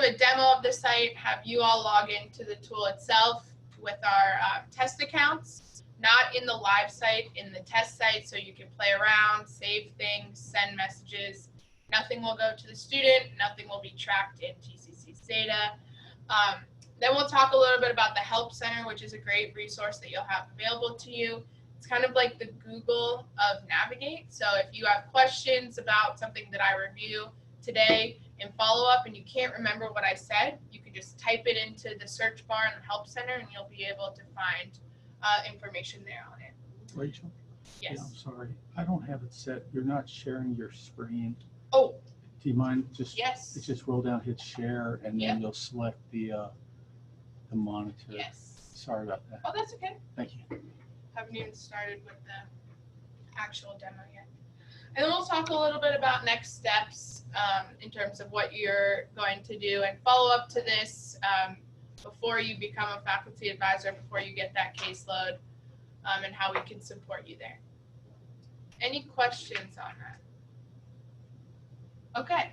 a demo of the site, have you all log into the tool itself with our test accounts, not in the live site, in the test site, so you can play around, save things, send messages. Nothing will go to the student, nothing will be tracked in TCC's data. Then we'll talk a little bit about the Help Center, which is a great resource that you'll have available to you. It's kind of like the Google of Navigate. So if you have questions about something that I review today in follow-up and you can't remember what I said, you can just type it into the search bar in the Help Center and you'll be able to find information there on it. Rachel? Yes. Yeah, I'm sorry. I don't have it set. You're not sharing your screen. Oh. Do you mind just, yes. Just roll down, hit share, and then you'll select the monitor. Yes. Sorry about that. Oh, that's okay. Thank you. Haven't even started with the actual demo yet. And then we'll talk a little bit about next steps in terms of what you're going to do and follow up to this before you become a faculty advisor, before you get that caseload, and how we can support you there. Any questions on that? Okay.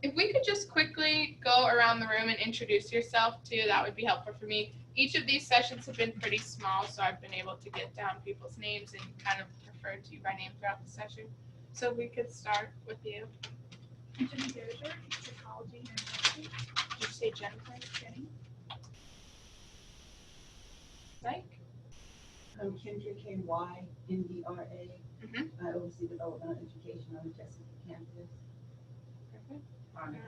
If we could just quickly go around the room and introduce yourself too, that would be helpful for me. Each of these sessions have been pretty small, so I've been able to get down people's names and kind of refer to you by name throughout the session. So we could start with you. Jennifer, psychology and university. Did you say Jennifer? Jenny. Mike? I'm Kendra K.Y., NDRA. Mm-hmm. I oversee development and education on the Chesapeake campus. Perfect. County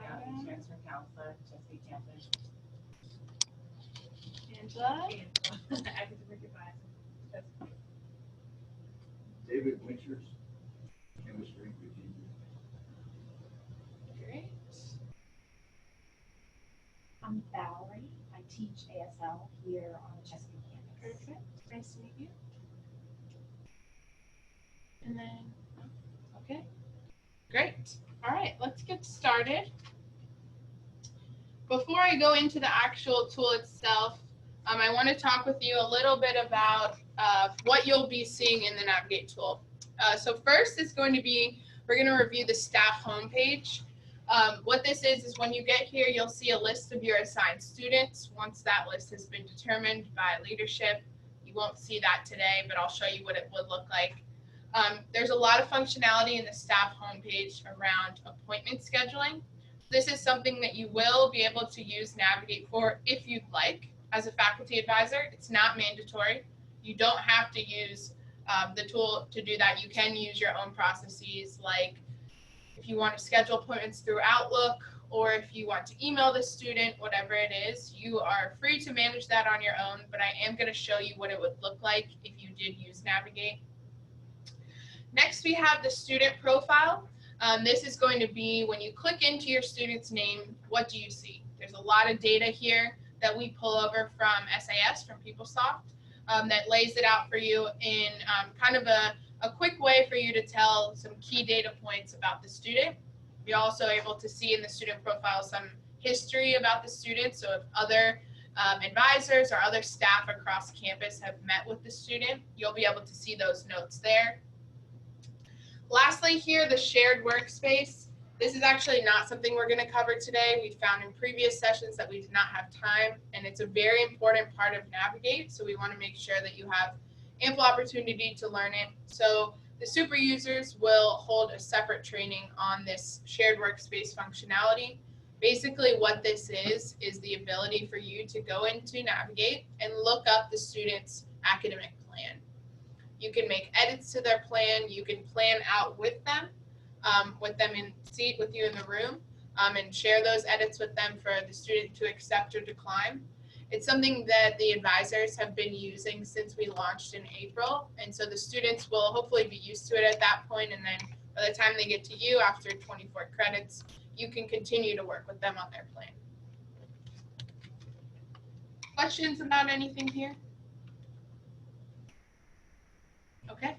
Transfer Counselor, Chesapeake campus. Angela? Academic advisor. David Winters, chemistry, Virginia. Great. I'm Valerie. I teach ASL here on the Chesapeake campus. Perfect. Nice to meet you. And then, okay. Great. All right, let's get started. Before I go into the actual tool itself, I want to talk with you a little bit about what you'll be seeing in the Navigate tool. So first is going to be, we're going to review the staff homepage. What this is when you get here, you'll see a list of your assigned students. Once that list has been determined by leadership, you won't see that today, but I'll show you what it would look like. There's a lot of functionality in the staff homepage around appointment scheduling. This is something that you will be able to use Navigate for if you'd like. As a faculty advisor, it's not mandatory. You don't have to use the tool to do that. You can use your own processes, like if you want to schedule appointments through Outlook, or if you want to email the student, whatever it is, you are free to manage that on your own, but I am going to show you what it would look like if you did use Navigate. Next, we have the student profile. This is going to be when you click into your student's name, what do you see? There's a lot of data here that we pull over from SAS, from PeopleSoft, that lays it out for you in kind of a quick way for you to tell some key data points about the student. You're also able to see in the student profile some history about the student. So if other advisors or other staff across campus have met with the student, you'll be able to see those notes there. Lastly here, the shared workspace. This is actually not something we're going to cover today. We found in previous sessions that we did not have time, and it's a very important part of Navigate, so we want to make sure that you have ample opportunity to learn it. So the super users will hold a separate training on this shared workspace functionality. Basically what this is the ability for you to go into Navigate and look up the student's academic plan. You can make edits to their plan. You can plan out with them in seat with you in the room, and share those edits with them for the student to accept or decline. It's something that the advisors have been using since we launched in April, and so the students will hopefully be used to it at that point, and then by the time they get to you after 24 credits, you can continue to work with them on their plan. Questions about anything here? Okay.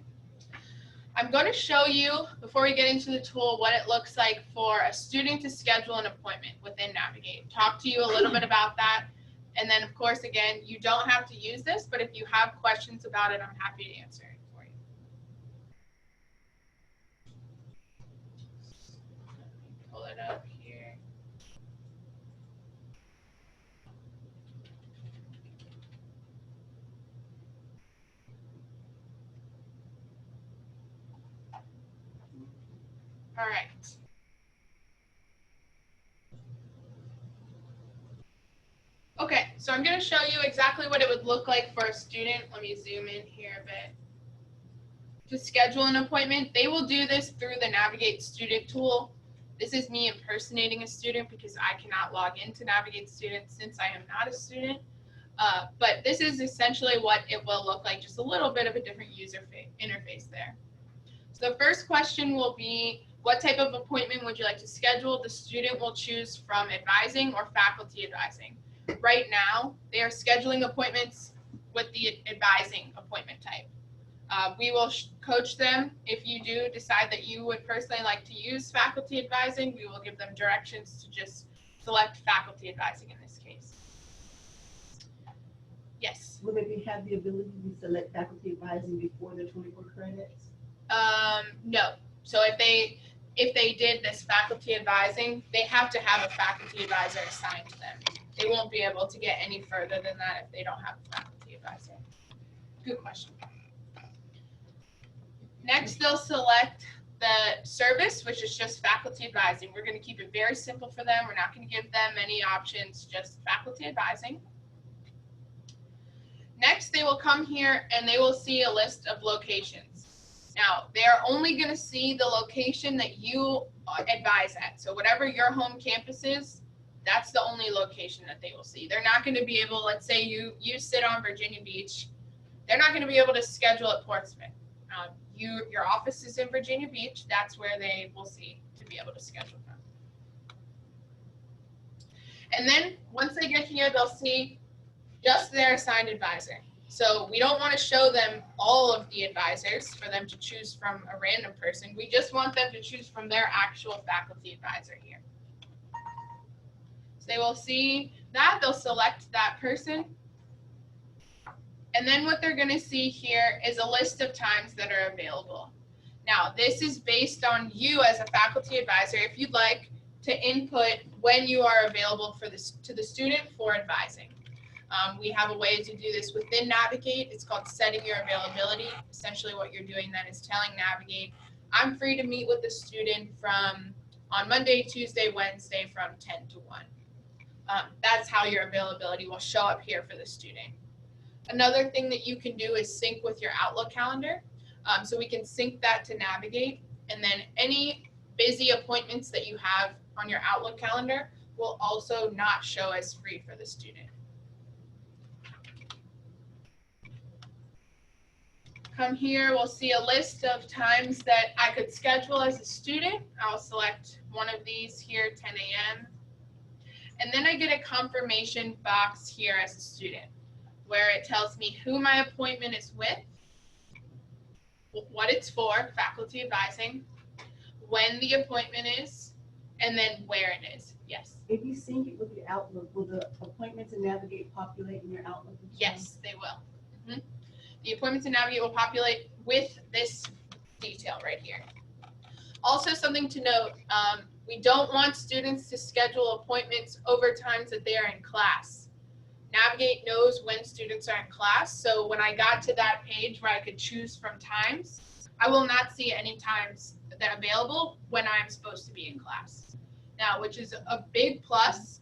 I'm going to show you, before we get into the tool, what it looks like for a student to schedule an appointment within Navigate. Talk to you a little bit about that. And then, of course, again, you don't have to use this, but if you have questions about it, I'm happy to answer it for you. Pull it up here. All right. Okay, so I'm going to show you exactly what it would look like for a student. Let me zoom in here a bit. To schedule an appointment, they will do this through the Navigate Student tool. This is me impersonating a student because I cannot log into Navigate Student since I am not a student. But this is essentially what it will look like, just a little bit of a different user interface there. So the first question will be, what type of appointment would you like to schedule? The student will choose from advising or faculty advising. Right now, they are scheduling appointments with the advising appointment type. We will coach them. If you do decide that you would personally like to use faculty advising, we will give them directions to just select faculty advising in this case. Yes. Will they have the ability to select faculty advising before the 24 credits? No. So if they did this faculty advising, they have to have a faculty advisor assigned to them. They won't be able to get any further than that if they don't have a faculty advisor. Good question. Next, they'll select the service, which is just faculty advising. We're going to keep it very simple for them. We're not going to give them any options, just faculty advising. Next, they will come here and they will see a list of locations. Now, they are only going to see the location that you advise at. So whatever your home campus is, that's the only location that they will see. They're not going to be able, let's say you sit on Virginia Beach, they're not going to be able to schedule at Portsmouth. Your office is in Virginia Beach, that's where they will see to be able to schedule them. And then once they get here, they'll see just their assigned advisor. So we don't want to show them all of the advisors for them to choose from a random person. We just want them to choose from their actual faculty advisor here. So they will see that, they'll select that person. And then what they're going to see here is a list of times that are available. Now, this is based on you as a faculty advisor. If you'd like to input when you are available for this to the student for advising. We have a way to do this within Navigate. It's called setting your availability. Essentially what you're doing then is telling Navigate, I'm free to meet with the student on Monday, Tuesday, Wednesday from 10 to 1. That's how your availability will show up here for the student. Another thing that you can do is sync with your Outlook calendar. So we can sync that to Navigate, and then any busy appointments that you have on your Outlook calendar will also not show as free for the student. Come here, we'll see a list of times that I could schedule as a student. I'll select one of these here, 10 a.m. And then I get a confirmation box here as a student, where it tells me who my appointment is with, what it's for, faculty advising, when the appointment is, and then where it is. Yes. If you sync it with your Outlook, will the appointments in Navigate populate in your Outlook as well? Yes, they will. The appointments in Navigate will populate with this detail right here. Also, something to note, we don't want students to schedule appointments over times that they are in class. Navigate knows when students are in class, so when I got to that page where I could choose from times, I will not see any times that are available when I'm supposed to be in class. Now, which is a big plus,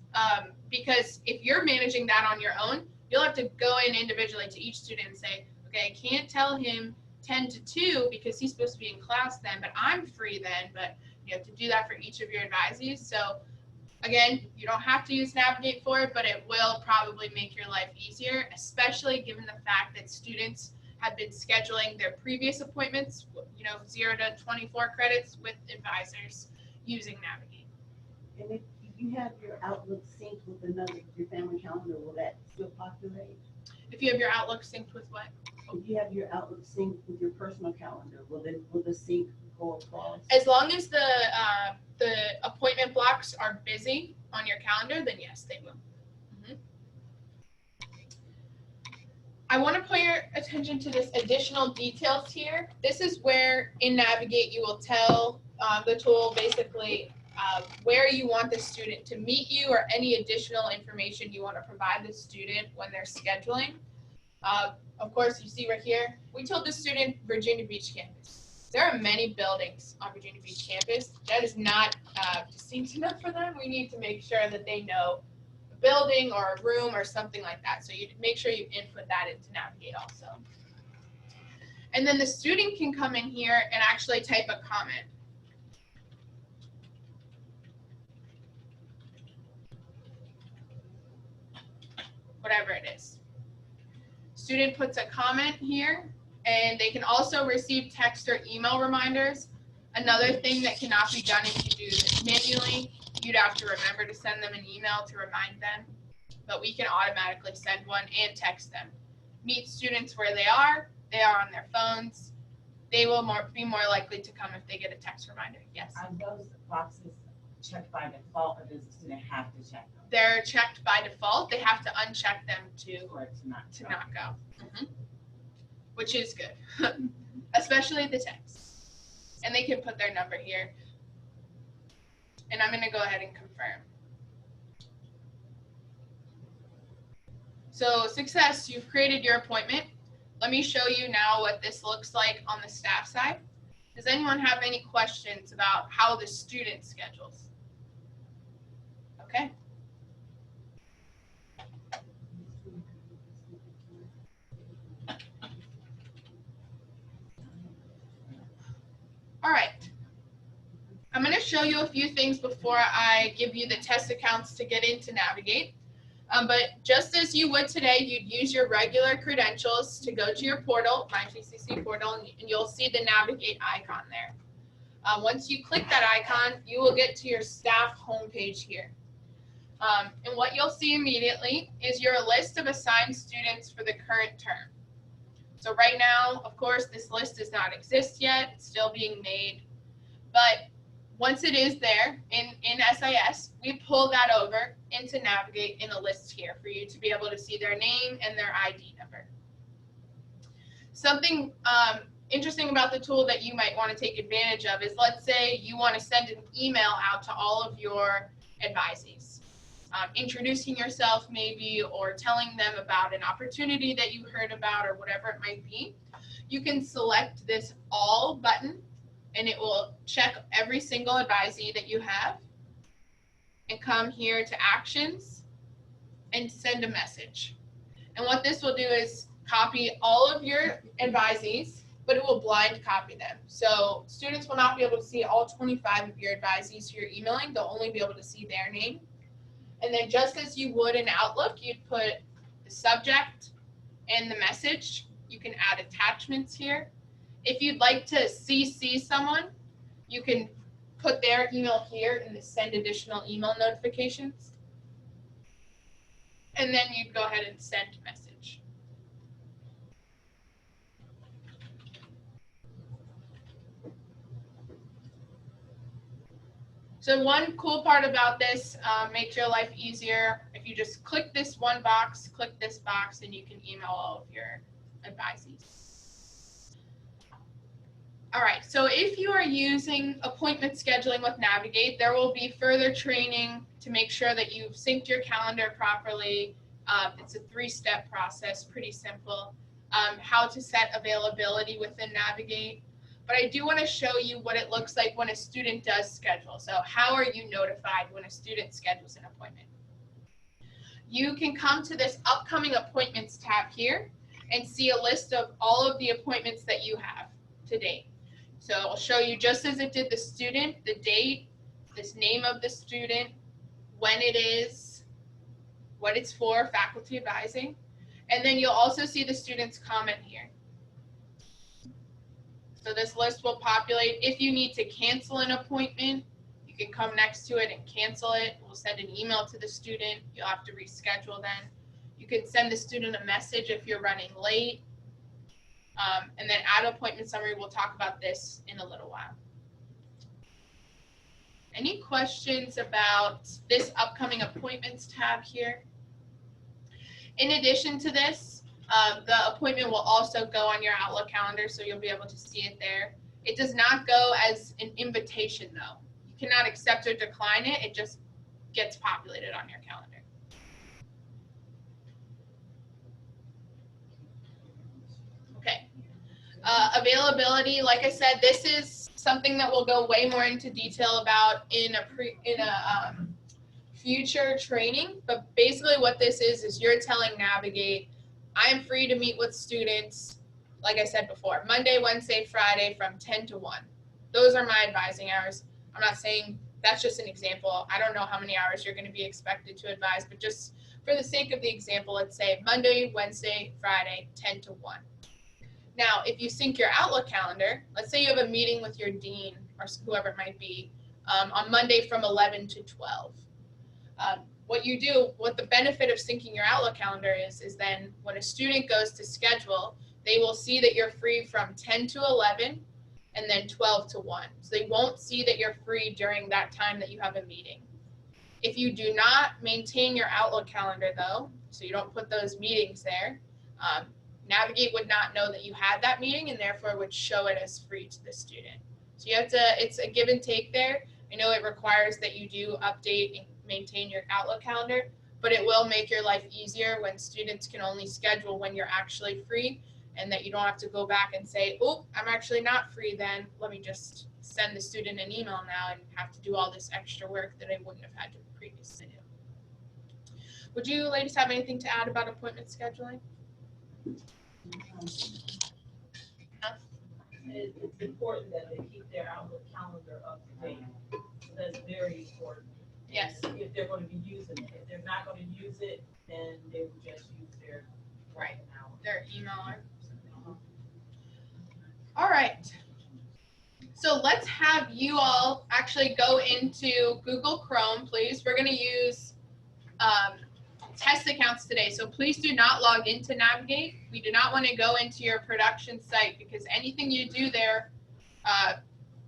because if you're managing that on your own, you'll have to go in individually to each student and say, okay, I can't tell him 10 to 2 because he's supposed to be in class then, but I'm free then, but you have to do that for each of your advisees. So again, you don't have to use Navigate for it, but it will probably make your life easier, especially given the fact that students have been scheduling their previous appointments, 0 to 24 credits with advisors using Navigate. And if you have your Outlook synced with your family calendar, will that still populate? If you have your Outlook synced with what? If you have your Outlook synced with your personal calendar, will the sync go across? As long as the appointment blocks are busy on your calendar, then yes, they will. I want to point your attention to this additional details here. This is where in Navigate you will tell the tool basically where you want the student to meet you or any additional information you want to provide the student when they're scheduling. Of course, you see right here, we told the student Virginia Beach campus. There are many buildings on Virginia Beach campus. That is not distinct enough for them. We need to make sure that they know a building or a room or something like that. So you make sure you input that into Navigate also. And then the student can come in here and actually type a comment. Whatever it is. Student puts a comment here, and they can also receive text or email reminders. Another thing that cannot be done if you do this manually, you'd have to remember to send them an email to remind them, but we can automatically send one and text them. Meet students where they are on their phones. They will be more likely to come if they get a text reminder. Yes? Are those boxes checked by default, or does the student have to check them? They're checked by default. They have to uncheck them Or to not go. Which is good, especially the text. And they can put their number here. And I'm going to go ahead and confirm. So success, you've created your appointment. Let me show you now what this looks like on the staff side. Does anyone have any questions about how the student schedules? Okay. All right. I'm going to show you a few things before I give you the test accounts to get into Navigate. But just as you would today, you'd use your regular credentials to go to your portal, My TCC portal, and you'll see the Navigate icon there. Once you click that icon, you will get to your staff homepage here. And what you'll see immediately is your list of assigned students for the current term. So right now, of course, this list does not exist yet. It's still being made. But once it is there in SIS, we pull that over into Navigate in a list here for you to be able to see their name and their ID number. Something interesting about the tool that you might want to take advantage of is, let's say you want to send an email out to all of your advisees, introducing yourself maybe, or telling them about an opportunity that you heard about or whatever it might be. You can select this all button, and it will check every single advisee that you have, and come here to actions and send a message. And what this will do is copy all of your advisees, but it will blind copy them. So students will not be able to see all 25 of your advisees who you're emailing. They'll only be able to see their name. And then just as you would in Outlook, you'd put the subject and the message. You can add attachments here. If you'd like to CC someone, you can put their email here in the send additional email notifications. And then you'd go ahead and send message. So one cool part about this, makes your life easier. If you just click this one box, click this box, and you can email all of your advisees. All right, so if you are using appointment scheduling with Navigate, there will be further training to make sure that you've synced your calendar properly. It's a 3-step process, pretty simple. How to set availability within Navigate. But I do want to show you what it looks like when a student does schedule. So how are you notified when a student schedules an appointment? You can come to this upcoming appointments tab here and see a list of all of the appointments that you have to date. So I'll show you, just as it did the student, the date, this name of the student, when it is, what it's for, faculty advising. And then you'll also see the student's comment here. So this list will populate. If you need to cancel an appointment, you can come next to it and cancel it. We'll send an email to the student. You'll have to reschedule then. You can send the student a message if you're running late. And then add appointment summary. We'll talk about this in a little while. Any questions about this upcoming appointments tab here? In addition to this, the appointment will also go on your Outlook calendar, so you'll be able to see it there. It does not go as an invitation, though. You cannot accept or decline it. It just gets populated on your calendar. Okay. availability, like I said, this is something that we'll go way more into detail about in a future training. But basically what this is you're telling Navigate, I am free to meet with students, like I said before, Monday, Wednesday, Friday from 10 to 1. Those are my advising hours. I'm not saying, that's just an example. I don't know how many hours you're going to be expected to advise, but just for the sake of the example, let's say Monday, Wednesday, Friday, 10 to 1. Now, if you sync your Outlook calendar, let's say you have a meeting with your dean or whoever it might be on Monday from 11 to 12. What the benefit of syncing your Outlook calendar is then when a student goes to schedule, they will see that you're free from 10 to 11 and then 12 to 1. So they won't see that you're free during that time that you have a meeting. If you do not maintain your Outlook calendar though, so you don't put those meetings there, Navigate would not know that you had that meeting and therefore would show it as free to the student. So you have to, it's a give and take there. I know it requires that you do update and maintain your Outlook calendar, but it will make your life easier when students can only schedule when you're actually free and that you don't have to go back and say, oh, I'm actually not free then. Let me just send the student an email now and have to do all this extra work that I wouldn't have had to previously do. Would you ladies have anything to add about appointment scheduling? It's important that they keep their Outlook calendar up to date. So that's very important. Yes. If they're going to be using it. If they're not going to use it, then they will just use their Right. hour. Their email or something. All right. So let's have you all actually go into Google Chrome, please. We're going to use test accounts today. So please do not log into Navigate. We do not want to go into your production site because anything you do there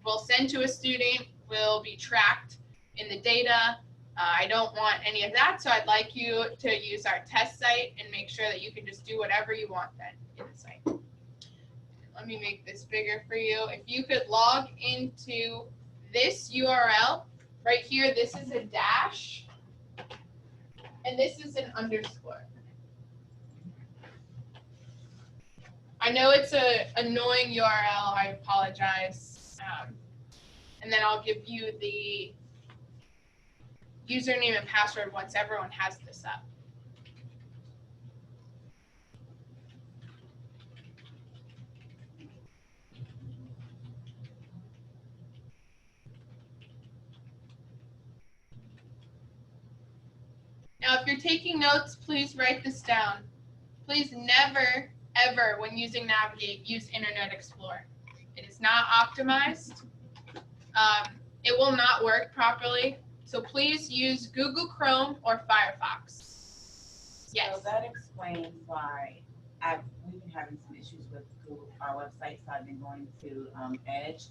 will send to a student, will be tracked in the data. I don't want any of that, so I'd like you to use our test site and make sure that you can just do whatever you want then in the site. Let me make this bigger for you. If you could log into this URL right here, this is a dash. And this is an underscore. I know it's an annoying URL. I apologize. And then I'll give you the username and password once everyone has this up. Now, if you're taking notes, please write this down. Please never, ever, when using Navigate, use Internet Explorer. It is not optimized. It will not work properly. So please use Google Chrome or Firefox. Yes. So that explains why we've been having some issues with Google, our website. So I've been going to Edge,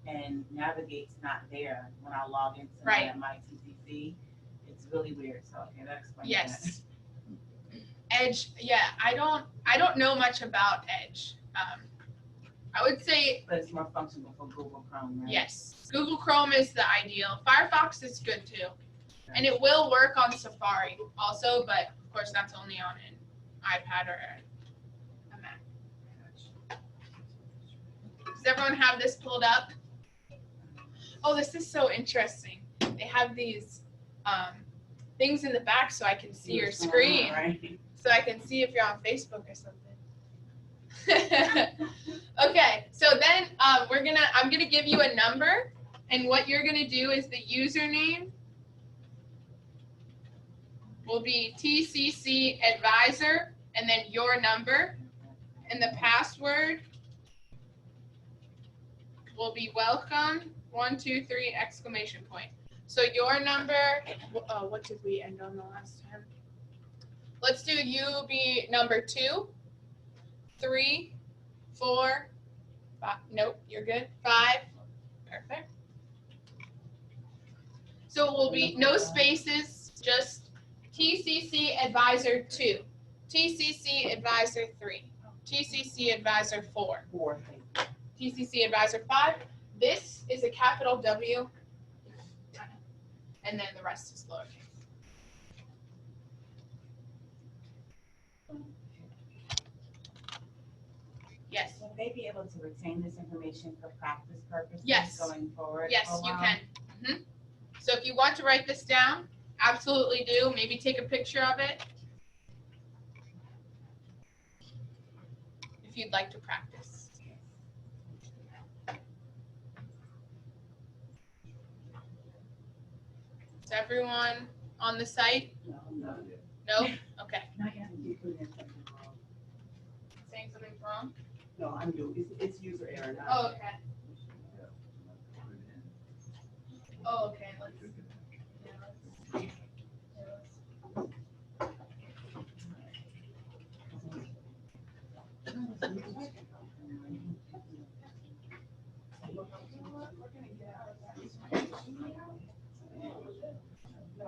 and Navigate's not there when I log into my TCC. It's really weird. So okay, that explains yes. That. Edge, yeah, I don't know much about Edge. I would say, but it's more functional for Google Chrome, right? Yes, Google Chrome is the ideal. Firefox is good too, and it will work on Safari also, but of course that's only on an iPad or a Mac. Does everyone have this pulled up? Oh, this is so interesting. They have these things in the back so I can see your screen, right? So I can see if you're on Facebook or something. Okay, so then I'm gonna give you a number, and what you're gonna do is the username will be TCC advisor, and then your number, and the password will be welcome 123 exclamation point. So your number, what did we end on the last time? Let's do you be number 2, 3, 4, 5. Nope, you're good. 5. Perfect. So it will be no spaces, just TCC Advisor 2, TCC Advisor 3, TCC Advisor 4, TCC Advisor 5. This is a capital W, and then the rest is lowercase. Yes. What they be able to retain this information for practice purposes Yes. going forward? Yes, for a you while? can. So if you want to write this down, absolutely do. Maybe take a picture of it if you'd like to practice. Is everyone on the site? No, not yet. No? Okay. Not yet. You put in something wrong. Saying something's wrong? No, I'm doing, it's user error, not. Oh, okay. Oh, okay. Let's, yeah, let's see.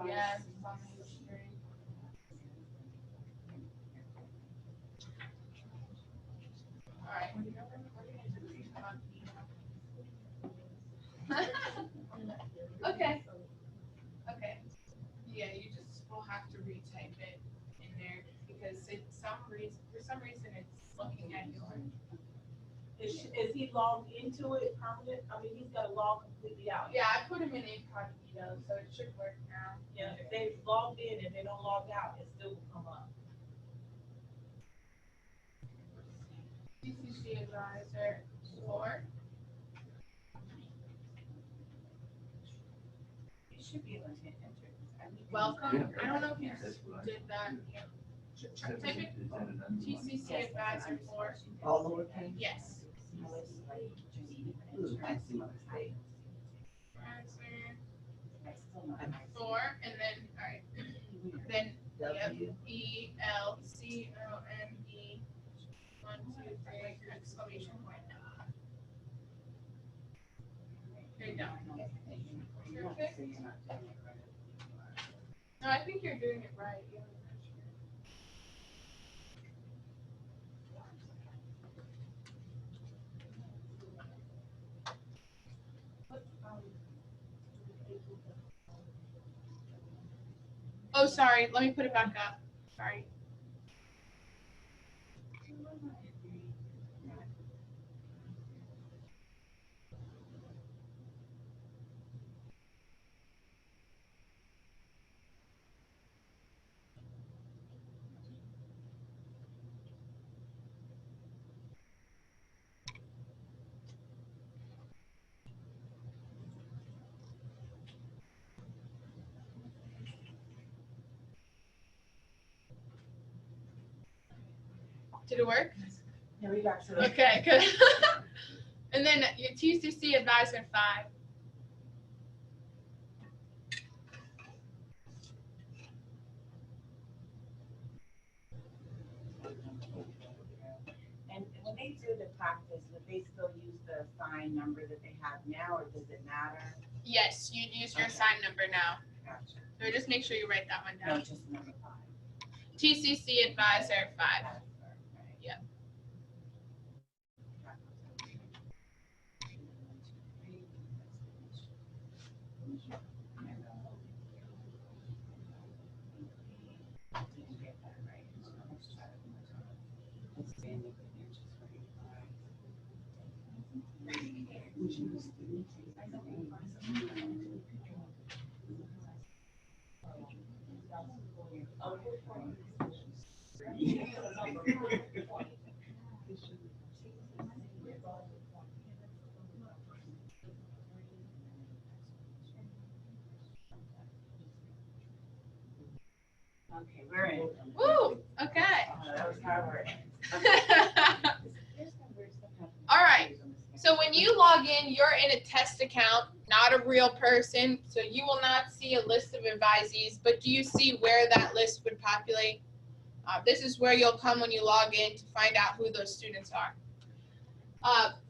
Yeah, it's on the screen. All right. Okay. Okay. Yeah, you just will have to retype it in there because for some reason it's looking at your. Is he logged into it permanent? I mean, he's gotta log completely out. Yeah, I put them in incognito, so it should work now. Yeah, if they logged in and they don't log out, it still will come up. CCC advisor 4. You should be able to enter. Welcome. I don't know if you That's what I- did that. Type it TCC advisor 4. All lowercase? Yes. I see my mistake. Advisor 4, and then all right, then yep, ELCOME 1, 2, 3 exclamation point. There you go. Perfect. No, I think you're doing it right. Yeah. Oh, sorry. Let me put it back up. Sorry. Did it work? Yeah, we got to. Okay, good. And then your TCC advisor 5. And when they do the practice, would they still use the sign number that they have now, or does it matter? Yes, you'd use your sign number now. Gotcha. So just make sure you write that one No, down. just number 5. TCC advisor 5. Yep. Okay, we're in. Woo! Okay. That was hard work. All right. So when you log in, you're in a test account, not a real person. So you will not see a list of advisees, but do you see where that list would populate? This is where you'll come when you log in to find out who those students are.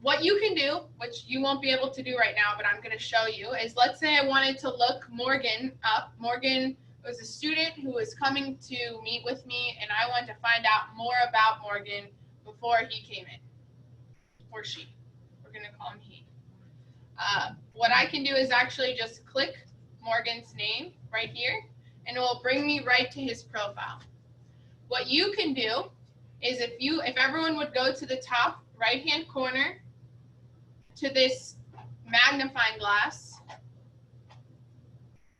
What you can do, which you won't be able to do right now, but I'm going to show you, is let's say I wanted to look Morgan up. Morgan was a student who was coming to meet with me, and I wanted to find out more about Morgan before he came in, or she. We're going to call him he. What I can do is actually just click Morgan's name right here, and it will bring me right to his profile. What you can do is if everyone would go to the top right-hand corner to this magnifying glass,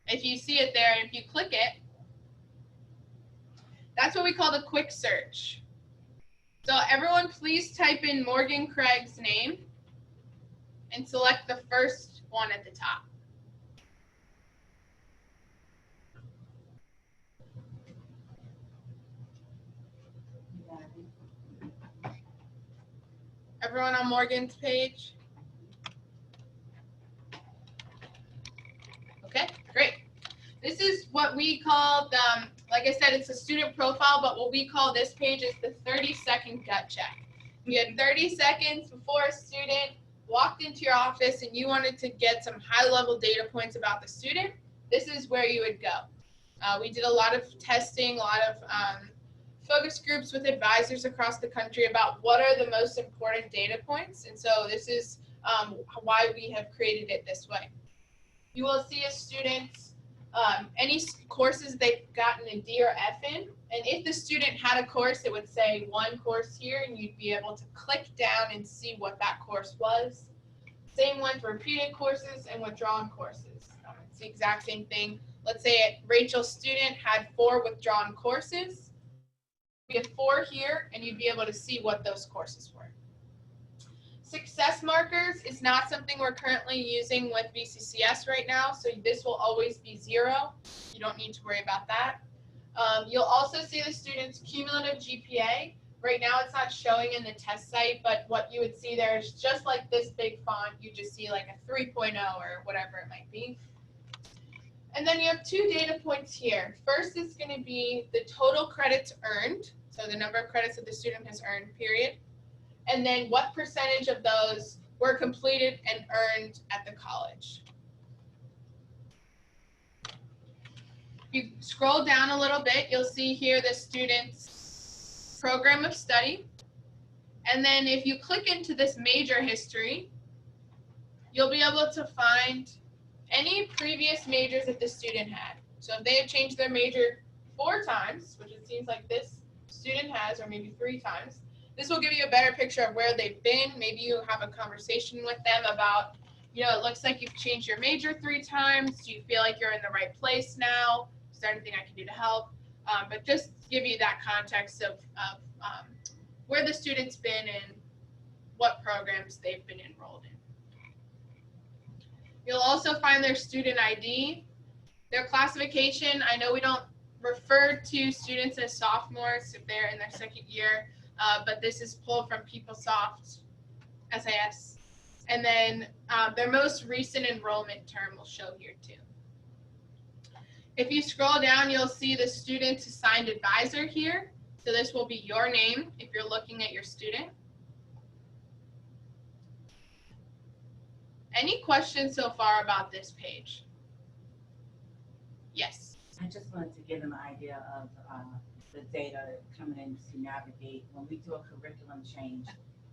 if you see it there, and if you click it, that's what we call the quick search. So everyone please type in Morgan Craig's name and select the first one at the top. Everyone on Morgan's page? Okay, great. This is what we call the, like I said, it's a student profile, but what we call this page is the 30-second gut check. You had 30 seconds before a student walked into your office and you wanted to get some high-level data points about the student. This is where you would go. We did a lot of testing, a lot of focus groups with advisors across the country about what are the most important data points. And so this is why we have created it this way. You will see a student's any courses they've gotten a D or F in, and if the student had a course, it would say one course here, and you'd be able to click down and see what that course was. Same one for repeated courses and withdrawn courses. It's the exact same thing. Let's say Rachel's student had 4 withdrawn courses. We have 4 here, and you'd be able to see what those courses were. Success markers is not something we're currently using with VCCS right now, so this will always be 0. You don't need to worry about that. You'll also see the student's cumulative GPA. Right now it's not showing in the test site, but what you would see there is just like this big font, you just see like a 3.0 or whatever it might be. And then you have 2 data points here. First is going to be the total credits earned, so the number of credits that the student has earned, period. And then what percentage of those were completed and earned at the college. If you scroll down a little bit, you'll see here the student's program of study. And then if you click into this major history, you'll be able to find any previous majors that the student had. So if they have changed their major 4 times, which it seems like this student has, or maybe 3 times, this will give you a better picture of where they've been. Maybe you have a conversation with them about, you know, it looks like you've changed your major 3 times. Do you feel like you're in the right place now? Is there anything I can do to help? But just give you that context of where the student's been and what programs they've been enrolled in. You'll also find their student ID, their classification. I know we don't refer to students as sophomores if they're in their 2nd year. But this is pulled from PeopleSoft, SIS. And then their most recent enrollment term will show here too. If you scroll down, you'll see the student's assigned advisor here. So this will be your name if you're looking at your student. Any questions so far about this page? Yes. I just wanted to give them an idea of the data coming in to navigate. When we do a curriculum change,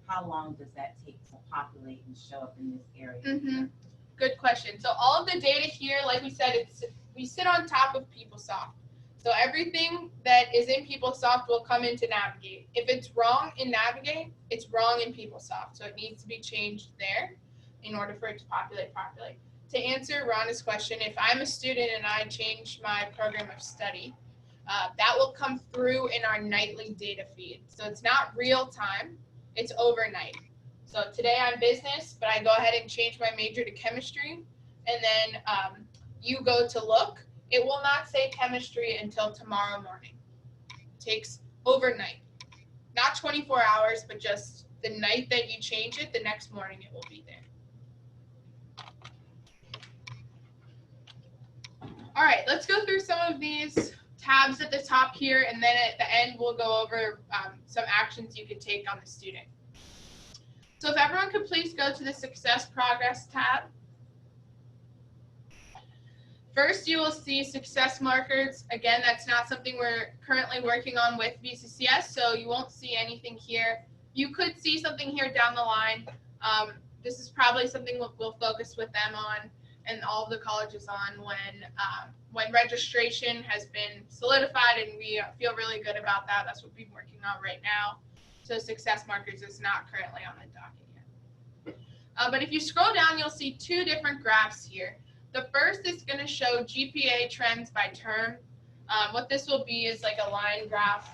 how long does that take to populate and show up in this area? Good question. So all of the data here, like we said, we sit on top of PeopleSoft. So everything that is in PeopleSoft will come into Navigate. If it's wrong in Navigate, it's wrong in PeopleSoft. So it needs to be changed there in order for it to populate properly. To answer Rhonda's question, if I'm a student and I change my program of study, that will come through in our nightly data feed. So it's not real time, it's overnight. So today I'm business, but I go ahead and change my major to chemistry, and then you go to look, it will not say chemistry until tomorrow morning. It takes overnight. Not 24 hours, but just the night that you change it, the next morning it will be there. All right, let's go through some of these tabs at the top here, and then at the end we'll go over some actions you can take on the student. So if everyone could please go to the Success Progress tab. First, you will see success markers. Again, that's not something we're currently working on with VCCS, so you won't see anything here. You could see something here down the line. This is probably something we'll focus with them on and all of the colleges on when registration has been solidified, and we feel really good about that. That's what we've been working on right now. So success markers is not currently on the docket yet. But if you scroll down, you'll see two different graphs here. The first is going to show GPA trends by term. What this will be is like a line graph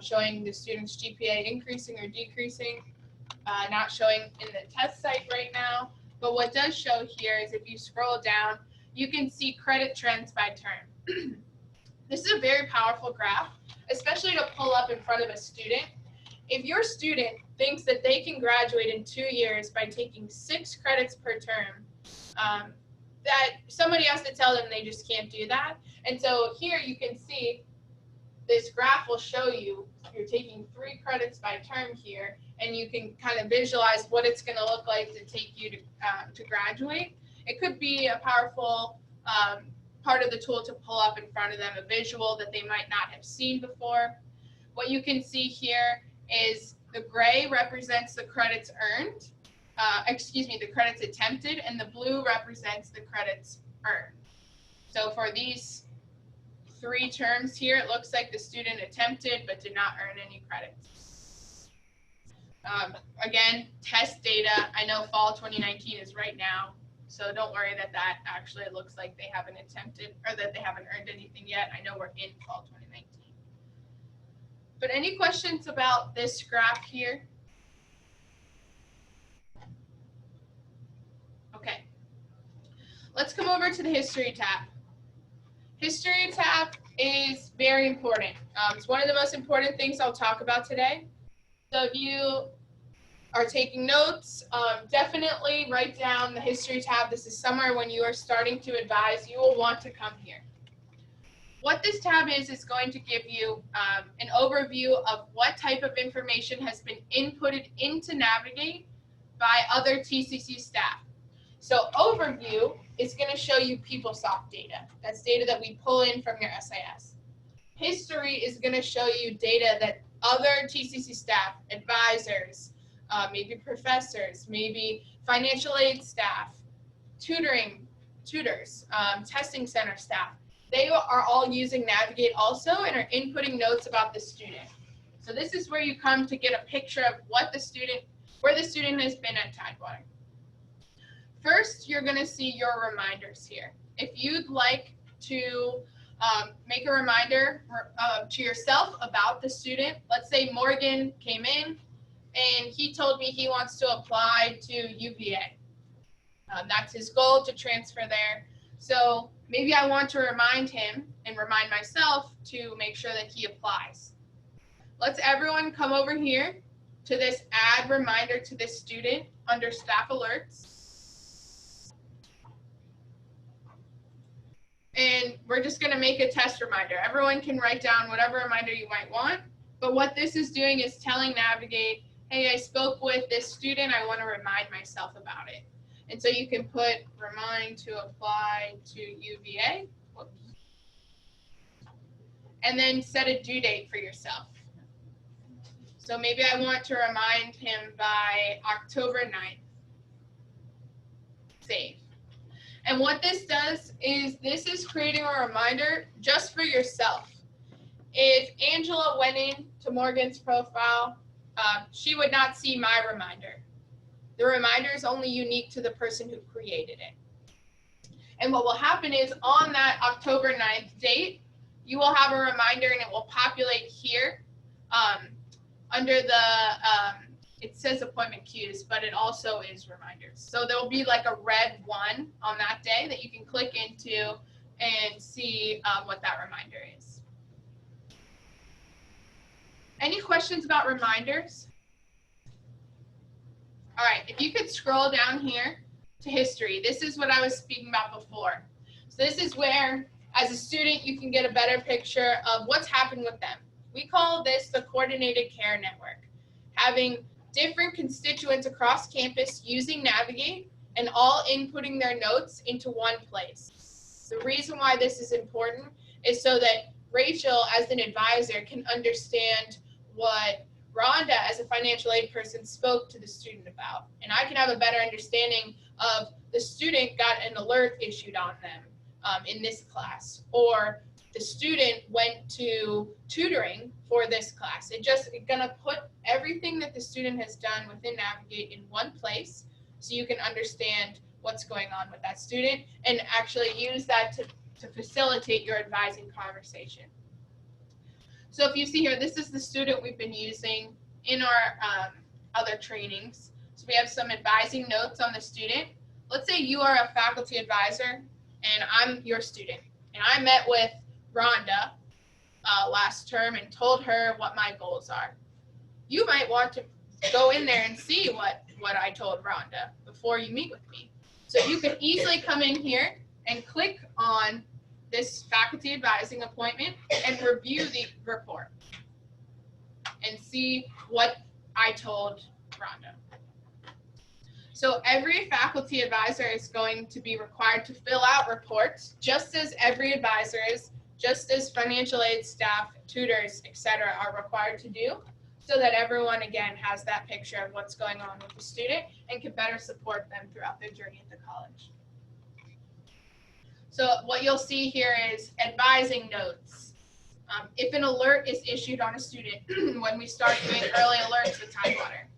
showing the student's GPA increasing or decreasing, not showing in the test site right now. But what does show here is if you scroll down, you can see credit trends by term. This is a very powerful graph, especially to pull up in front of a student. If your student thinks that they can graduate in 2 years by taking 6 credits per term, that somebody has to tell them they just can't do that. And so here you can see this graph will show you you're taking 3 credits by term here, and you can kind of visualize what it's going to look like to take you to graduate. It could be a powerful part of the tool to pull up in front of them, a visual that they might not have seen before. What you can see here is the gray represents the credits earned, the credits attempted, and the blue represents the credits earned. So for these 3 terms here, it looks like the student attempted but did not earn any credits. Again, test data, I know fall 2019 is right now, so don't worry that actually looks like they haven't attempted or that they haven't earned anything yet. I know we're in fall 2019. But any questions about this graph here? Okay. Let's come over to the history tab. History tab is very important. It's one of the most important things I'll talk about today. So if you are taking notes, definitely write down the history tab. This is somewhere when you are starting to advise, you will want to come here. What this tab is going to give you an overview of what type of information has been inputted into Navigate by other TCC staff. So overview is going to show you PeopleSoft data. That's data that we pull in from your SIS. History is going to show you data that other TCC staff, advisors, maybe professors, maybe financial aid staff, tutors, testing center staff. They are all using Navigate also and are inputting notes about the student. So this is where you come to get a picture of where the student has been at Tidewater. First, you're going to see your reminders here. If you'd like to make a reminder to yourself about the student, let's say Morgan came in and he told me he wants to apply to UVA. That's his goal, to transfer there. So maybe I want to remind him and remind myself to make sure that he applies. Let's everyone come over here to this add reminder to this student under staff alerts. And we're just going to make a test reminder. Everyone can write down whatever reminder you might want. But what this is doing is telling Navigate, hey, I spoke with this student. I want to remind myself about it. And so you can put remind to apply to UVA. Whoops. And then set a due date for yourself. So maybe I want to remind him by October 9th. Save. And what this does is this is creating a reminder just for yourself. If Angela went in to Morgan's profile, she would not see my reminder. The reminder is only unique to the person who created it. And what will happen is on that October 9th date, you will have a reminder and it will populate here under the, it says appointment queues, but it also is reminders. So there will be like a red one on that day that you can click into and see what that reminder is. Any questions about reminders? All right, if you could scroll down here to history, this is what I was speaking about before. So this is where, as a student, you can get a better picture of what's happened with them. We call this the coordinated care network, having different constituents across campus using Navigate and all inputting their notes into one place. The reason why this is important is so that Rachel, as an advisor, can understand what Rhonda, as a financial aid person, spoke to the student about. And I can have a better understanding of the student got an alert issued on them in this class, or the student went to tutoring for this class. It's gonna put everything that the student has done within Navigate in one place so you can understand what's going on with that student and actually use that to facilitate your advising conversation. So if you see here, this is the student we've been using in our other trainings. So we have some advising notes on the student. Let's say you are a faculty advisor and I'm your student. And I met with Rhonda last term and told her what my goals are. You might want to go in there and see what I told Rhonda before you meet with me. So you can easily come in here and click on this faculty advising appointment and review the report and see what I told Rhonda. So every faculty advisor is going to be required to fill out reports, just as every advisor is, just as financial aid staff, tutors, etc. are required to do, so that everyone, again, has that picture of what's going on with the student and can better support them throughout their journey at the college. So what you'll see here is advising notes. If an alert is issued on a student when we start doing early alerts with Tidewater,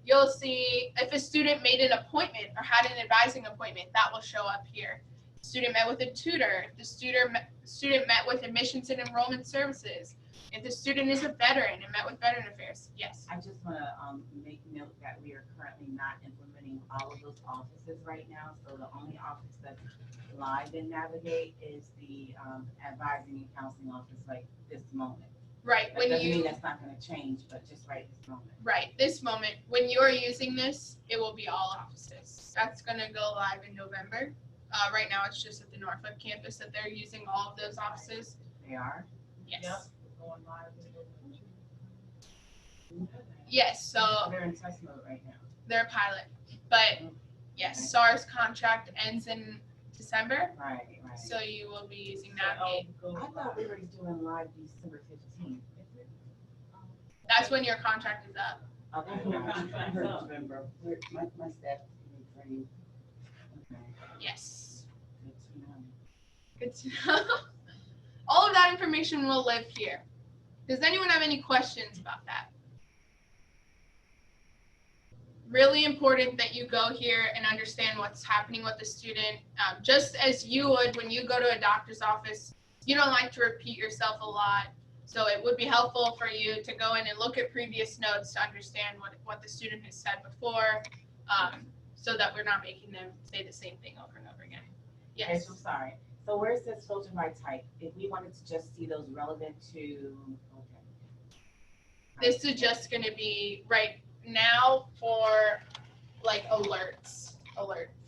you'll see if a student made an appointment or had an advising appointment, that will show up here. Student met with a tutor. The student met with admissions and enrollment services. If the student is a veteran and met with Veteran Affairs, yes. I just want to make note that we are currently not implementing all of those offices right now. So the only office that's live in Navigate is the advising and counseling office right this moment. Right. That doesn't mean that's not going to change, but just right this moment. Right. This moment, when you're using this, it will be all offices. That's going to go live in November. Right now, it's just at the Norfolk campus that they're using all of those offices. They are? Yes. Yep, going live in Yes. So They're in test mode right now. they're a pilot, but yes, SAR's contract ends in December, Right. so you will be using November. Navigate. I thought we were doing live December 15th. That's when your contract is up. Okay. Your contract's up. Remember, my staff is trained. Okay. Yes. Good to know. Good to know. All of that information will live here. Does anyone have any questions about that? Really important that you go here and understand what's happening with the student. Just as you would when you go to a doctor's office, you don't like to repeat yourself a lot. So it would be helpful for you to go in and look at previous notes to understand what the student has said before, so that we're not making them say the same thing over and over again. Okay, Yes. so I'm sorry. So where it says filter by type, if we wanted to just see those relevant to, okay. This is just going to be right now for like alert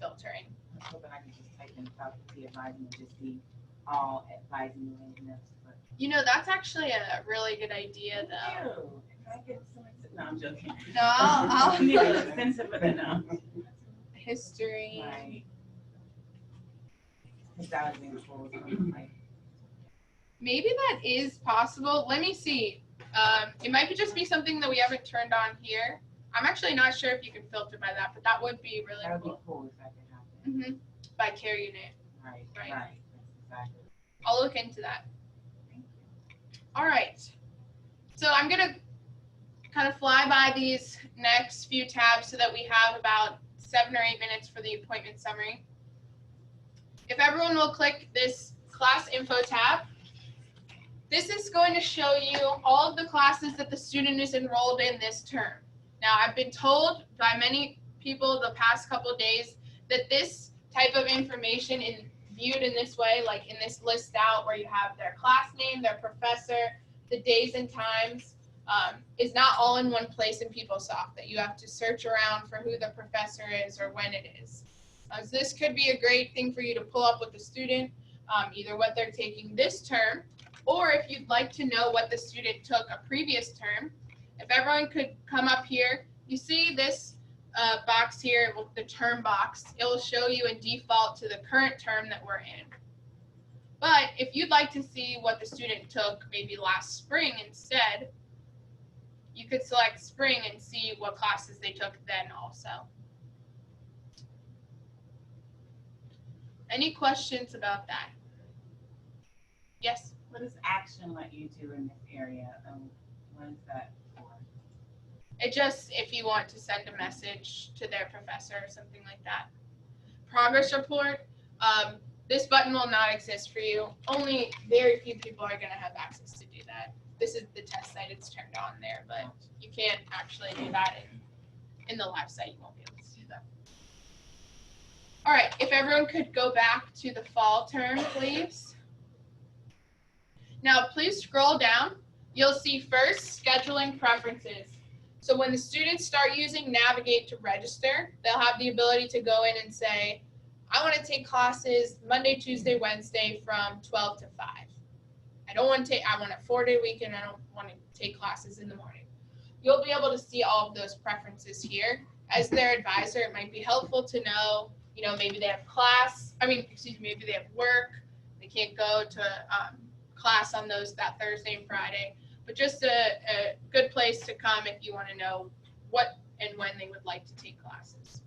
filtering. I was hoping I could just type in faculty advising and just see all advising related notes. But You know, that's actually a really good idea, though. Ew, can I get some? No, I'm joking. No, I'll You need to extensive, but no. history. Right. Because that was being cool. Like, Maybe that is possible. Let me see. It might just be something that we haven't turned on here. I'm actually not sure if you can filter by that, but that would be really that would be cool. cool if that could happen. By care unit. Right. Right. That's exactly. I'll look into that. Thank you. All right. So I'm going to kind of fly by these next few tabs so that we have about 7 or 8 minutes for the appointment summary. If everyone will click this class info tab, this is going to show you all of the classes that the student is enrolled in this term. Now, I've been told by many people the past couple of days that this type of information is viewed in this way, like in this list out where you have their class name, their professor, the days and times, is not all in one place in PeopleSoft, that you have to search around for who the professor is or when it is. So this could be a great thing for you to pull up with the student, either what they're taking this term, or if you'd like to know what the student took a previous term. If everyone could come up here, you see this box here, the term box. It will show you in default to the current term that we're in. But if you'd like to see what the student took maybe last spring instead, you could select spring and see what classes they took then also. Any questions about that? Yes? What does action let you do in this area? What is that for? It just, if you want to send a message to their professor or something like that. Progress report, this button will not exist for you. Only very few people are going to have access to do that. This is the test site, it's turned on there, but you can't actually do that in the live site. You won't be able to do that. All right, if everyone could go back to the fall term, please. Now, please scroll down. You'll see first scheduling preferences. So when the students start using Navigate to register, they'll have the ability to go in and say, I want to take classes Monday, Tuesday, Wednesday from 12 to 5. I want a 4-day weekend. I don't want to take classes in the morning. You'll be able to see all of those preferences here. As their advisor, it might be helpful to know, maybe they have maybe they have work. They can't go to class on that Thursday and Friday. But just a good place to come if you want to know what and when they would like to take classes.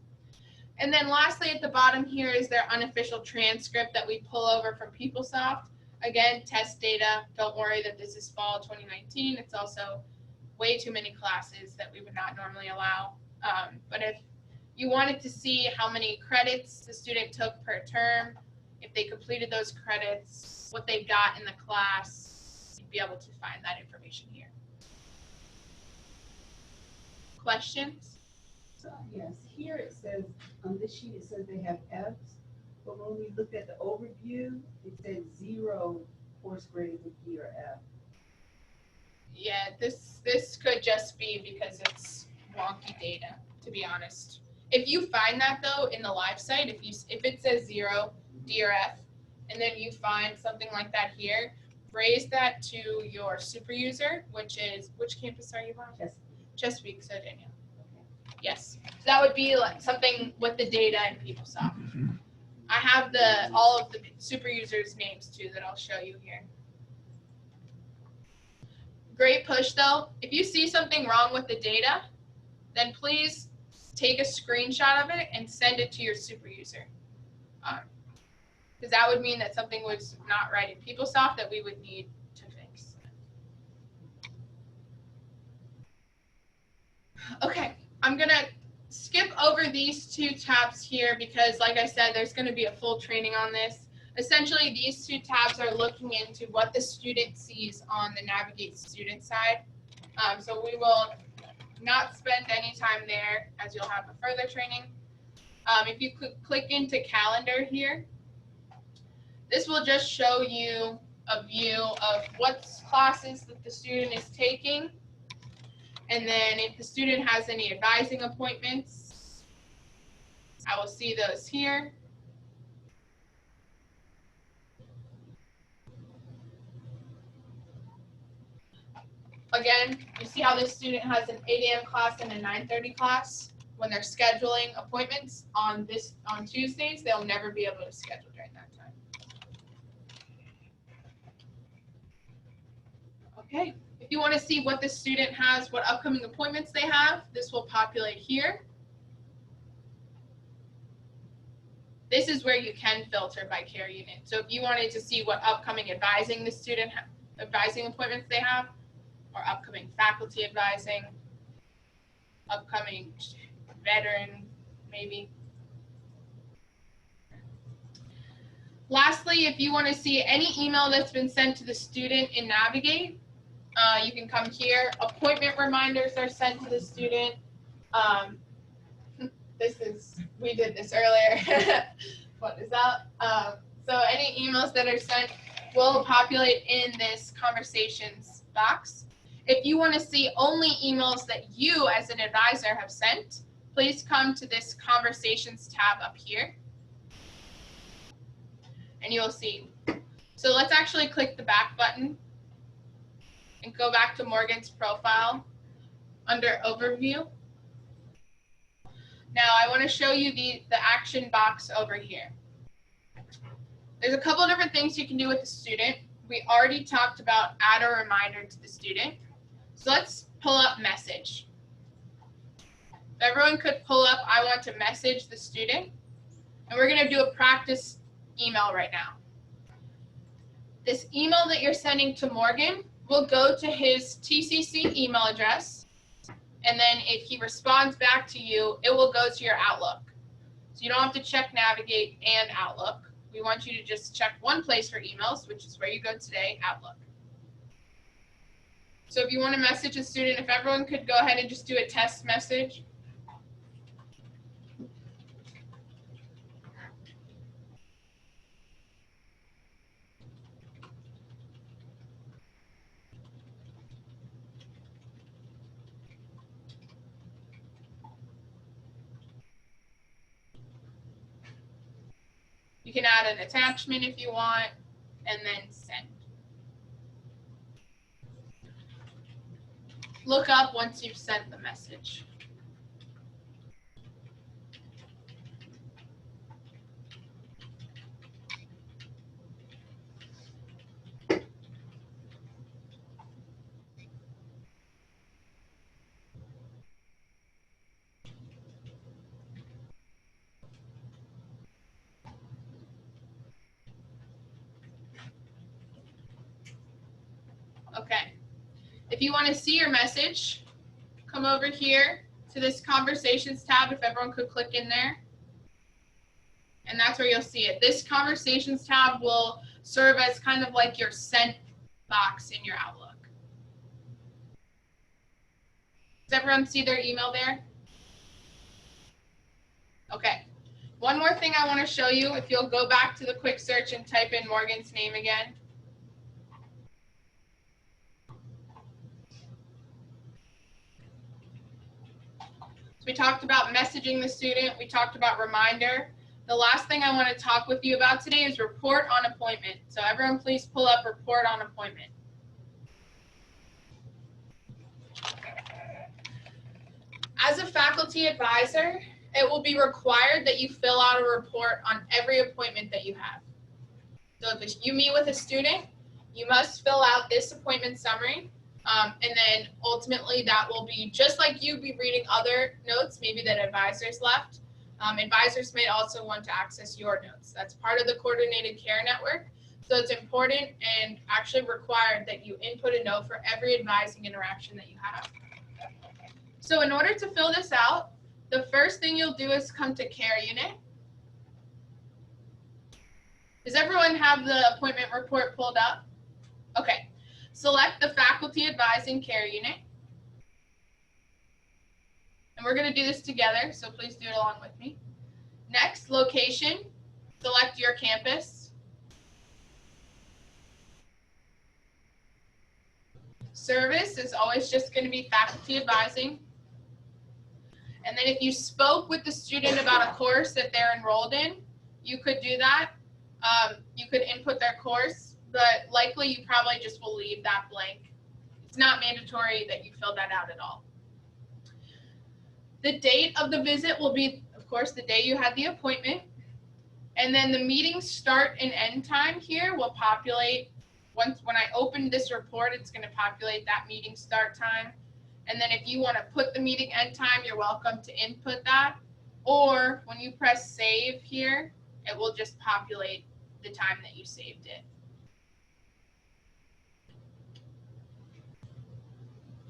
And then lastly, at the bottom here is their unofficial transcript that we pull over from PeopleSoft. Again, test data. Don't worry that this is fall 2019. It's also way too many classes that we would not normally allow. But if you wanted to see how many credits the student took per term, if they completed those credits, what they got in the class, you'd be able to find that information here. Questions? Yes, here it says, on this sheet, it says they have Fs, but when we looked at the overview, it said 0 course grade would be your F. Yeah, this could just be because it's wonky data, to be honest. If you find that though in the live site, if it says 0 D or F, and then you find something like that here, raise that to your super user, which campus are you on? Chesapeake, so Danielle. Yes, so that would be like something with the data in PeopleSoft. I have all of the super users' names too that I'll show you here. Great push though. If you see something wrong with the data, then please take a screenshot of it and send it to your super user. Because that would mean that something was not right in PeopleSoft that we would need to fix. Okay, I'm gonna skip over these two tabs here because, like I said, there's gonna be a full training on this. Essentially, these two tabs are looking into what the student sees on the Navigate student side. So we will not spend any time there as you'll have a further training. If you click into calendar here, this will just show you a view of what classes that the student is taking. And then if the student has any advising appointments, I will see those here. Again, you see how this student has an 8 a.m. class and a 9:30 class. When they're scheduling appointments on Tuesdays, they'll never be able to schedule during that time. Okay, if you want to see what the student has, what upcoming appointments they have, this will populate here. This is where you can filter by care unit. So if you wanted to see what upcoming advising appointments they have, or upcoming faculty advising, upcoming veteran, maybe. Lastly, if you want to see any email that's been sent to the student in Navigate, you can come here. Appointment reminders are sent to the student. We did this earlier. What is that? So any emails that are sent will populate in this conversations box. If you want to see only emails that you as an advisor have sent, please come to this conversations tab up here. And you'll see. So let's actually click the back button and go back to Morgan's profile under overview. Now I want to show you the action box over here. There's a couple of different things you can do with the student. We already talked about add a reminder to the student. So let's pull up message. If everyone could pull up, I want to message the student. And we're going to do a practice email right now. This email that you're sending to Morgan will go to his TCC email address, and then if he responds back to you, it will go to your Outlook. So you don't have to check Navigate and Outlook. We want you to just check one place for emails, which is where you go today, Outlook. So if you want to message a student, if everyone could go ahead and just do a test message. You can add an attachment if you want, and then send. Look up once you've sent the message. Okay. If you want to see your message, come over here to this Conversations tab, if everyone could click in there. And that's where you'll see it. This Conversations tab will serve as kind of like your sent box in your Outlook. Does everyone see their email there? Okay. One more thing I want to show you, if you'll go back to the quick search and type in Morgan's name again. So we talked about messaging the student. We talked about reminder. The last thing I want to talk with you about today is report on appointment. So everyone please pull up report on appointment. As a faculty advisor, it will be required that you fill out a report on every appointment that you have. So if you meet with a student, you must fill out this appointment summary. And then ultimately that will be just like you be reading other notes, maybe that advisors left. Advisors may also want to access your notes. That's part of the coordinated care network. So it's important and actually required that you input a note for every advising interaction that you have. So in order to fill this out, the first thing you'll do is come to Care Unit. Does everyone have the appointment report pulled up? Okay. Select the Faculty Advising Care Unit. And we're going to do this together, so please do it along with me. Next, location. Select your campus. Service is always just going to be faculty advising. And then if you spoke with the student about a course that they're enrolled in, you could do that. You could input their course, but likely you probably just will leave that blank. It's not mandatory that you fill that out at all. The date of the visit will be, of course, the day you had the appointment. And then the meeting start and end time here will populate. When I open this report, it's going to populate that meeting start time. And then if you want to put the meeting end time, you're welcome to input that. Or when you press save here, it will just populate the time that you saved it.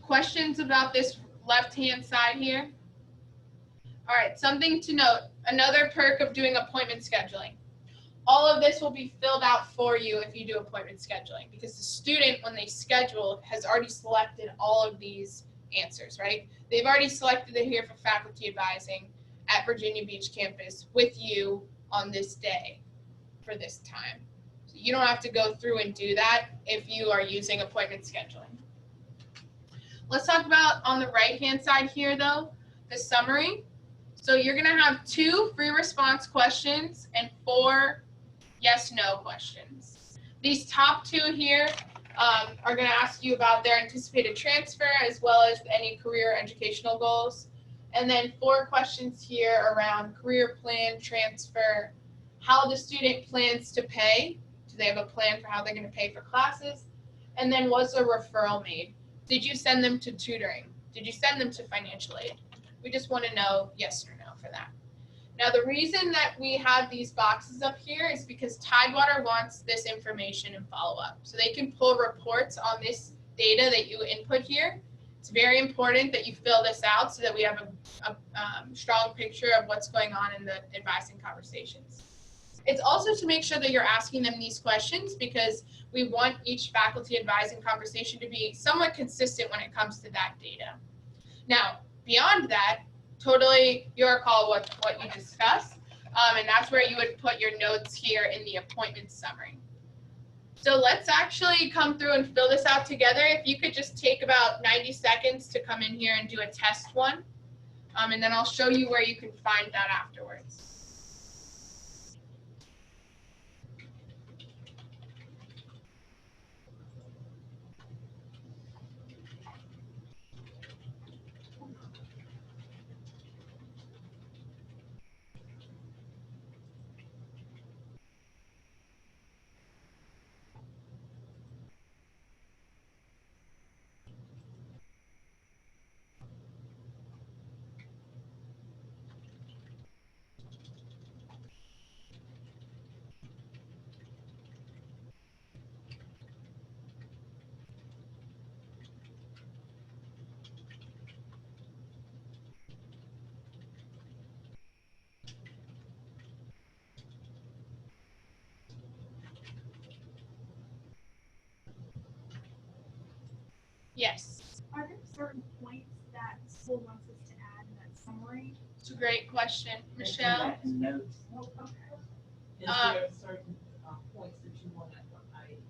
Questions about this left-hand side here? All right, something to note, another perk of doing appointment scheduling. All of this will be filled out for you if you do appointment scheduling, because the student, when they schedule, has already selected all of these answers, right? They've already selected it here for faculty advising at Virginia Beach campus with you on this day for this time. So you don't have to go through and do that if you are using appointment scheduling. Let's talk about on the right-hand side here, though, the summary. So you're going to have 2 free response questions and 4 yes/no questions. These top 2 here are going to ask you about their anticipated transfer as well as any career educational goals. And then 4 questions here around career plan, transfer, how the student plans to pay. Do they have a plan for how they're going to pay for classes? And then was a referral made? Did you send them to tutoring? Did you send them to financial aid? We just want to know yes or no for that. Now, the reason that we have these boxes up here is because Tidewater wants this information and follow-up. So they can pull reports on this data that you input here. It's very important that you fill this out so that we have a strong picture of what's going on in the advising conversations. It's also to make sure that you're asking them these questions because we want each faculty advising conversation to be somewhat consistent when it comes to that data. Now, beyond that, totally your call what you discuss, and that's where you would put your notes here in the appointment summary. So let's actually come through and fill this out together. If you could just take about 90 seconds to come in here and do a test one, and then I'll show you where you can find that afterwards. Yes. Are there certain points that school wants us to add in that summary? It's a great question. Michelle? Notes. Well, okay. Is there certain points that you want to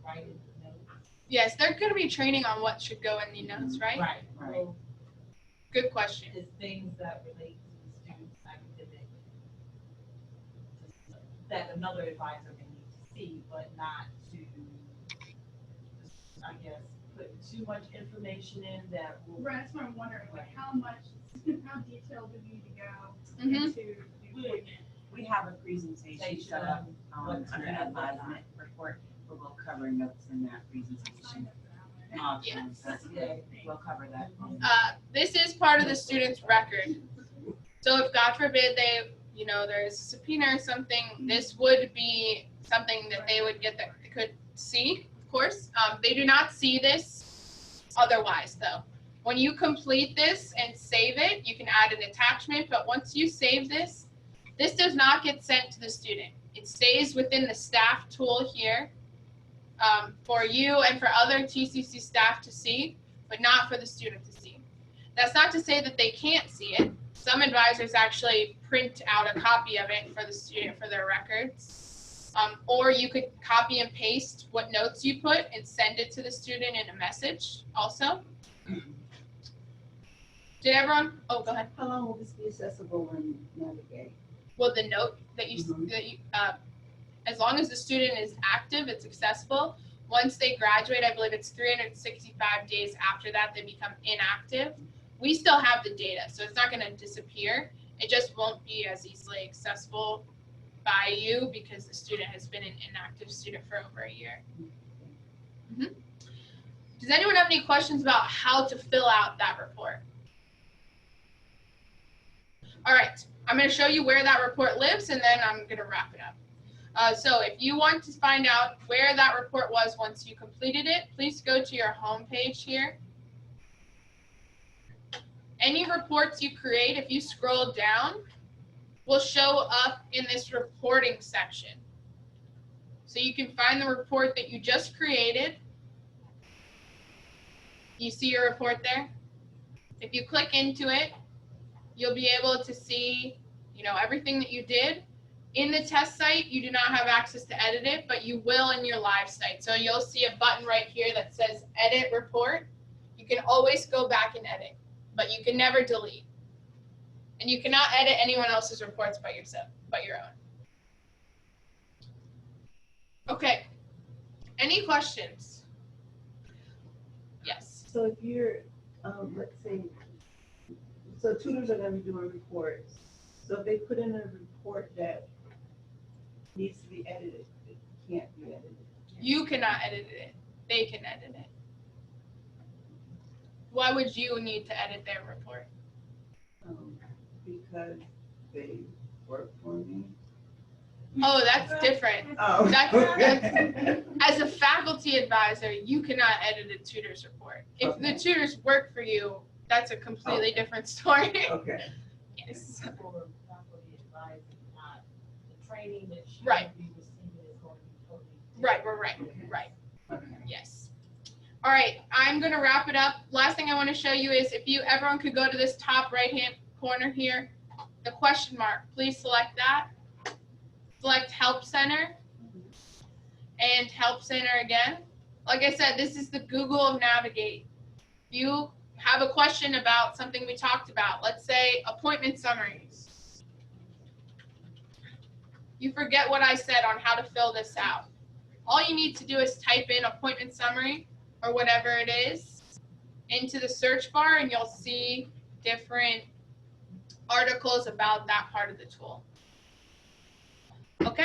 write in the notes? Yes, they're going to be training on what should go in the notes, right? Right. Right. Good question. It's things that relate to the student's academic, that another advisor may need to see, but not to, I guess, put too much information in that will. Right, that's what I'm wondering, like how detailed do we need to go Mhm. into the appointment? We have a presentation set up What under to have advisement report, but we'll cover notes in that I signed presentation. up for that one. Yes. We'll cover that. This is part of the student's record. So if God forbid there's a subpoena or something, this would be something that they would could see, of course. They do not see this otherwise though. When you complete this and save it, you can add an attachment, but once you save this does not get sent to the student. It stays within the staff tool here for you and for other TCC staff to see, but not for the student to see. That's not to say that they can't see it. Some advisors actually print out a copy of it for the student for their records. Or you could copy and paste what notes you put and send it to the student in a message also. Did everyone? Oh, go ahead. How long will this be accessible when navigate? Well, the note that you, Mhm. as long as the student is active, it's accessible. Once they graduate, I believe it's 365 days after that, they become inactive. We still have the data, so it's not going to disappear. It just won't be as easily accessible by you because the student has been an inactive student for over a year. Mm-hmm. Does anyone have any questions about how to fill out that report? All right, I'm going to show you where that report lives, and then I'm going to wrap it up. So if you want to find out where that report was once you completed it, please go to your home page here. Any reports you create, if you scroll down, will show up in this reporting section. So you can find the report that you just created. You see your report there? If you click into it, you'll be able to see, everything that you did. In the test site, you do not have access to edit it, but you will in your live site. So you'll see a button right here that says edit report. You can always go back and edit, but you can never delete. And you cannot edit anyone else's reports but your own. Okay, any questions? Yes. So if you're, let's say, so tutors are gonna be doing reports. So if they put in a report that needs to be edited, it can't be edited. You cannot edit it. They can edit it. Why would you need to edit their report? Because they Work for me. Oh, that's different. Oh. That's- As a faculty advisor, you cannot edit a tutor's report. If the Okay. tutors work for you, that's a completely different story. Okay. Yes. For faculty advising, not the training that she Right. will be receiving is going to be totally. Right. Okay. Yes. All right, I'm gonna wrap it up. Last thing I want to show you is if you, everyone could go to this top right-hand corner here, the question mark, please select that. Select Help Center and Help Center again. Like I said, this is the Google of Navigate. If you have a question about something we talked about, let's say appointment summaries. You forget what I said on how to fill this out. All you need to do is type in appointment summary or whatever it is into the search bar and you'll see different articles about that part of the tool.